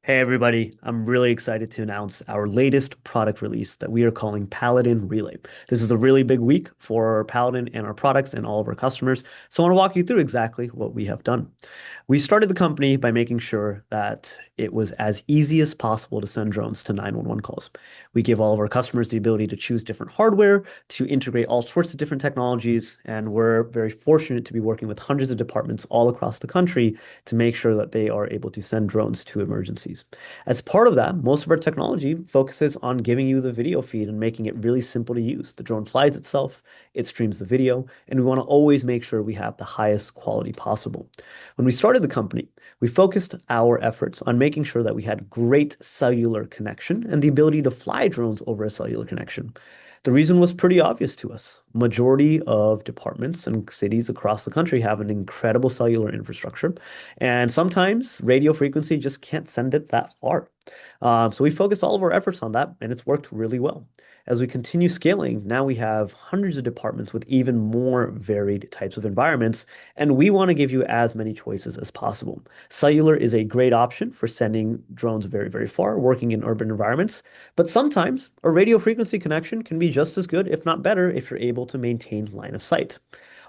Hey everybody, I'm really excited to announce our latest product release that we are calling Paladin Relay. This is a really big week for Paladin and our products and all of our customers. So I want to walk you through exactly what we have done. We started the company by making sure that it was as easy as possible to send drones to 911 calls. We give all of our customers the ability to choose different hardware, to integrate all sorts of different technologies, and we're very fortunate to be working with hundreds of departments all across the country to make sure that they are able to send drones to emergencies. As part of that, most of our technology focuses on giving you the video feed and making it really simple to use. The drone flies itself, it streams the video, and we want to always make sure we have the highest quality possible. When we started the company, we focused our efforts on making sure that we had great cellular connection and the ability to fly drones over a cellular connection. The reason was pretty obvious to us. Majority of departments and cities across the country have an incredible cellular infrastructure, and sometimes radio frequency just can't send it that far. So we focused all of our efforts on that, and it's worked really well. As we continue scaling, now we have hundreds of departments with even more varied types of environments, and we want to give you as many choices as possible. Cellular is a great option for sending drones very, very far, working in urban environments, but sometimes a radio frequency connection can be just as good, if not better, if you're able to maintain line of sight.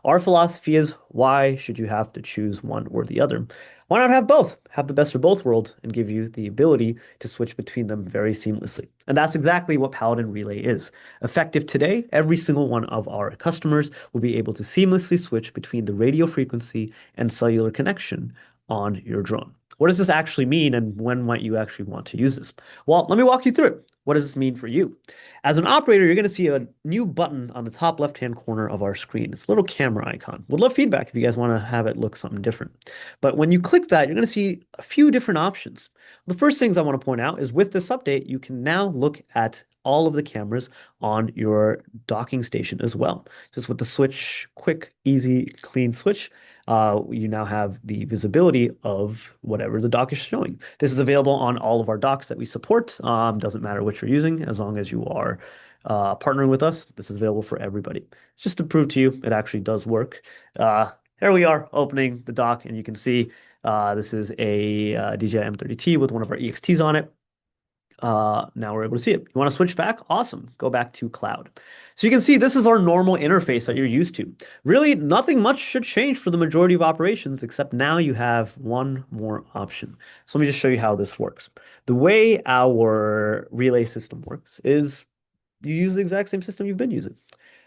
Our philosophy is why should you have to choose one or the other? Why not have both? Have the best of both worlds and give you the ability to switch between them very seamlessly. And that's exactly what Paladin Relay is. Effective today, every single one of our customers will be able to seamlessly switch between the radio frequency and cellular connection on your drone. What does this actually mean, and when might you actually want to use this? Well, let me walk you through it. What does this mean for you? As an operator, you're going to see a new button on the top left-hand corner of our screen. It's a little camera icon. Would love feedback if you guys want to have it look something different. But when you click that, you're going to see a few different options. The first things I want to point out is with this update, you can now look at all of the cameras on your docking station as well. Just with the switch, quick, easy, clean switch, you now have the visibility of whatever the dock is showing. This is available on all of our docks that we support. Doesn't matter which you're using, as long as you are partnering with us. This is available for everybody. Just to prove to you, it actually does work. Here we are opening the dock, and you can see this is a DJI M30T with one of our EXTs on it. Now we're able to see it. You want to switch back? Awesome. Go back to cloud. So you can see this is our normal interface that you're used to. Really, nothing much should change for the majority of operations, except now you have one more option. So let me just show you how this works. The way our relay system works is you use the exact same system you've been using.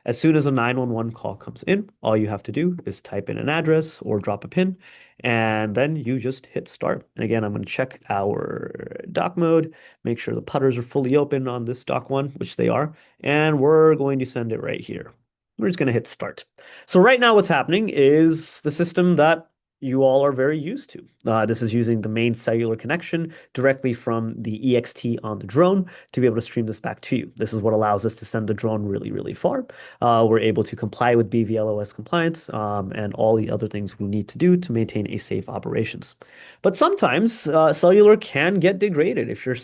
As soon as a 911 call comes in, all you have to do is type in an address or drop a pin, and then you just hit start. And again, I'm going to check our dock mode, make sure the putters are fully open on this dock one, which they are, and we're going to send it right here. We're just going to hit start. So right now what's happening is the system that you all are very used to. This is using the main cellular connection directly from the EXT on the drone to be able to stream this back to you. This is what allows us to send the drone really, really far. We're able to comply with BVLOS compliance and all the other things we need to do to maintain a safe operations. But sometimes cellular can get degraded if you're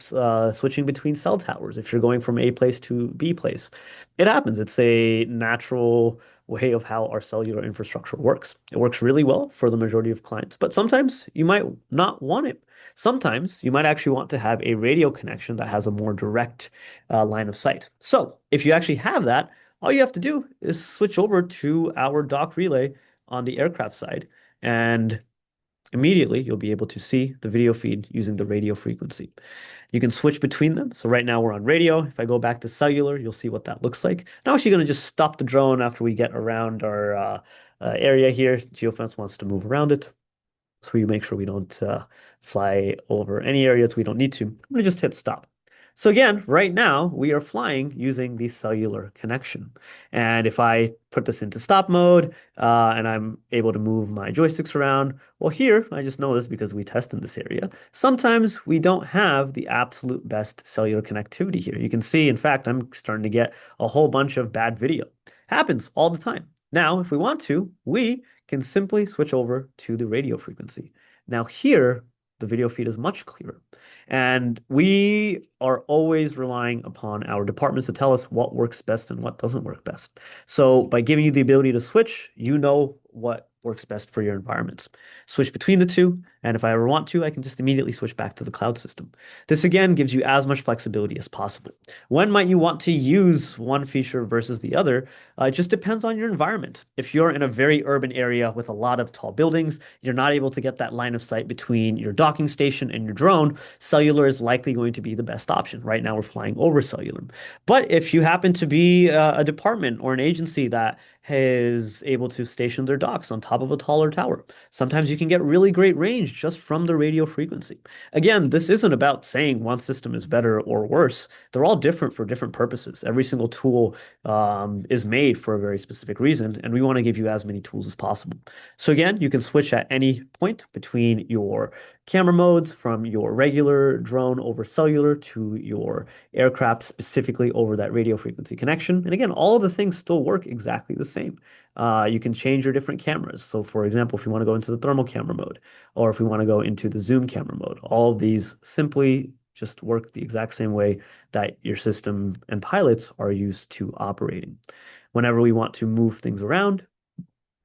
switching between cell towers, if you're going from A place to B place. It happens. It's a natural way of how our cellular infrastructure works. It works really well for the majority of clients, but sometimes you might not want it. Sometimes you might actually want to have a radio connection that has a more direct line of sight. So if you actually have that, all you have to do is switch over to our dock relay on the aircraft side, and immediately you'll be able to see the video feed using the radio frequency. You can switch between them. So right now we're on radio. If I go back to cellular, you'll see what that looks like. Now actually going to just stop the drone after we get around our area here. Geofence wants to move around it. So we make sure we don't fly over any areas we don't need to. I'm going to just hit stop. So again, right now we are flying using the cellular connection. And if I put this into stop mode and I'm able to move my joysticks around, well here, I just know this because we test in this area. Sometimes we don't have the absolute best cellular connectivity here. You can see, in fact, I'm starting to get a whole bunch of bad video. Happens all the time. Now, if we want to, we can simply switch over to the radio frequency. Now here, the video feed is much clearer. And we are always relying upon our departments to tell us what works best and what doesn't work best. So by giving you the ability to switch, you know what works best for your environments. Switch between the two, and if I ever want to, I can just immediately switch back to the cloud system. This again gives you as much flexibility as possible. When might you want to use one feature versus the other? It just depends on your environment. If you're in a very urban area with a lot of tall buildings, you're not able to get that line of sight between your docking station and your drone, cellular is likely going to be the best option. Right now, we're flying over cellular. But if you happen to be a department or an agency that is able to station their docks on top of a taller tower, sometimes you can get really great range just from the radio frequency. Again, this isn't about saying one system is better or worse. They're all different for different purposes. Every single tool is made for a very specific reason, and we want to give you as many tools as possible. So again, you can switch at any point between your camera modes from your regular drone over cellular to your aircraft specifically over that radio frequency connection. And again, all of the things still work exactly the same. You can change your different cameras. So for example, if you want to go into the thermal camera mode, or if we want to go into the zoom camera mode, all of these simply just work the exact same way that your system and pilots are used to operating. Whenever we want to move things around,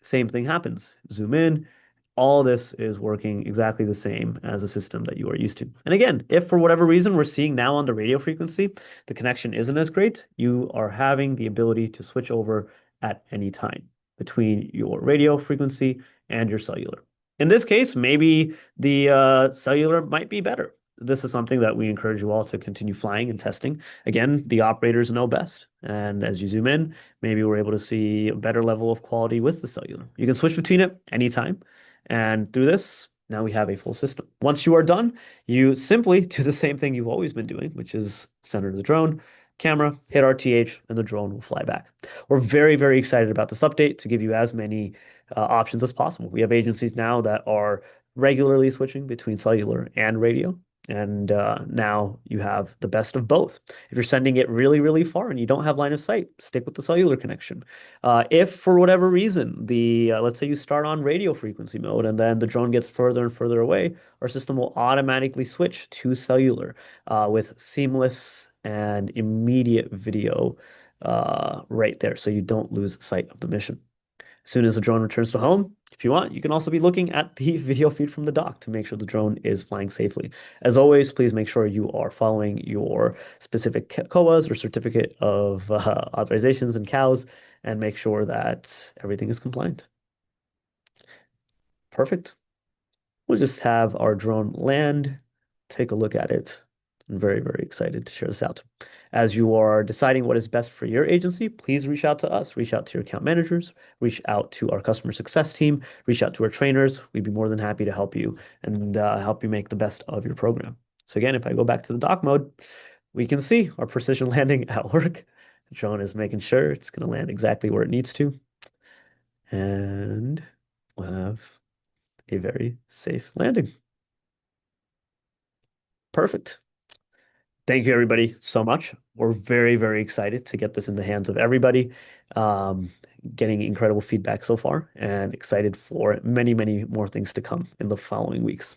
same thing happens. Zoom in. All this is working exactly the same as a system that you are used to. And again, if for whatever reason we're seeing now on the radio frequency, the connection isn't as great, you are having the ability to switch over at any time between your radio frequency and your cellular. In this case, maybe the cellular might be better. This is something that we encourage you all to continue flying and testing. Again, the operators know best. And as you zoom in, maybe we're able to see a better level of quality with the cellular. You can switch between it anytime. And through this, now we have a full system. Once you are done, you simply do the same thing you've always been doing, which is center the drone, camera, hit RTH, and the drone will fly back. We're very, very excited about this update to give you as many options as possible. We have agencies now that are regularly switching between cellular and radio. And now you have the best of both. If you're sending it really, really far and you don't have line of sight, stick with the cellular connection. If for whatever reason, let's say you start on radio frequency mode and then the drone gets further and further away, our system will automatically switch to cellular with seamless and immediate video right there, so you don't lose sight of the mission. As soon as the drone returns to home, if you want, you can also be looking at the video feed from the dock to make sure the drone is flying safely. As always, please make sure you are following your specific COAs or certificate of authorizations and COWs and make sure that everything is compliant. Perfect. We'll just have our drone land, take a look at it. I'm very, very excited to share this out. As you are deciding what is best for your agency, please reach out to us, reach out to your account managers, reach out to our customer success team, reach out to our trainers. We'd be more than happy to help you and help you make the best of your program. So again, if I go back to the dock mode, we can see our precision landing at work. The drone is making sure it's going to land exactly where it needs to. And we'll have a very safe landing. Perfect. Thank you, everybody, so much. We're very, very excited to get this in the hands of everybody. Um, Getting incredible feedback so far and excited for many, many more things to come in the following weeks.